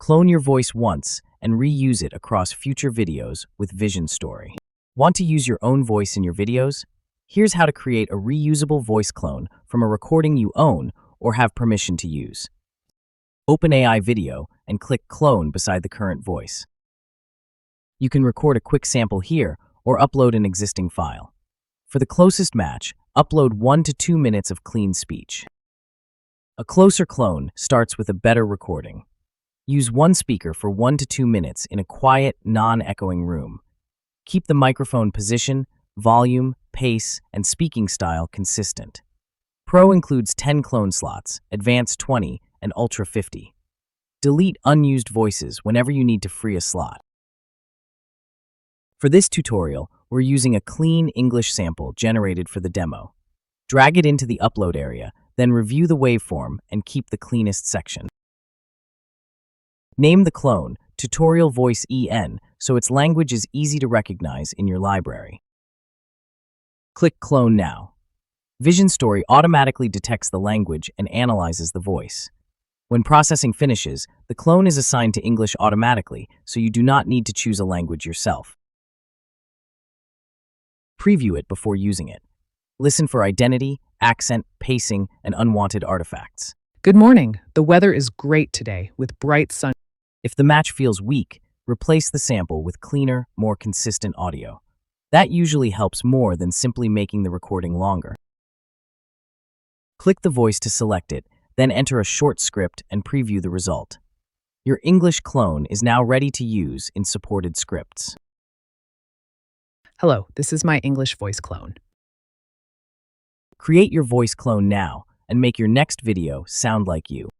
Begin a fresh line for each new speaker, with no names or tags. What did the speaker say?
Clone your voice once and reuse it across future videos with VisionStory. Want to use your own voice in your videos? Here's how to create a reusable voice clone from a recording you own or have permission to use. Open AI Video and click Clone beside the current voice. You can record a quick sample here or upload an existing file. For the closest match, upload 1 to 2 minutes of clean speech. A closer clone starts with a better recording. Use one speaker for 1 to 2 minutes in a quiet, non-echoing room. Keep the microphone position, volume, pace, and speaking style consistent. Pro includes 10 clone slots, Advanced 20, and Ultra 50. Delete unused voices whenever you need to free a slot. For this tutorial, we're using a clean English sample generated for the demo. Drag it into the upload area, then review the waveform and keep the cleanest section. Name the clone Tutorial Voice EN so its language is easy to recognize in your library. Click Clone now. VisionStory automatically detects the language and analyzes the voice. When processing finishes, the clone is assigned to English automatically, so you do not need to choose a language yourself. Preview it before using it. Listen for identity, accent, pacing, and unwanted artifacts.
Good morning. The weather is great today with bright sun.
If the match feels weak, replace the sample with cleaner, more consistent audio. That usually helps more than simply making the recording longer. Click the voice to select it, then enter a short script and preview the result. Your English clone is now ready to use in supported scripts.
Hello, this is my English voice clone.
Create your voice clone now and make your next video sound like you.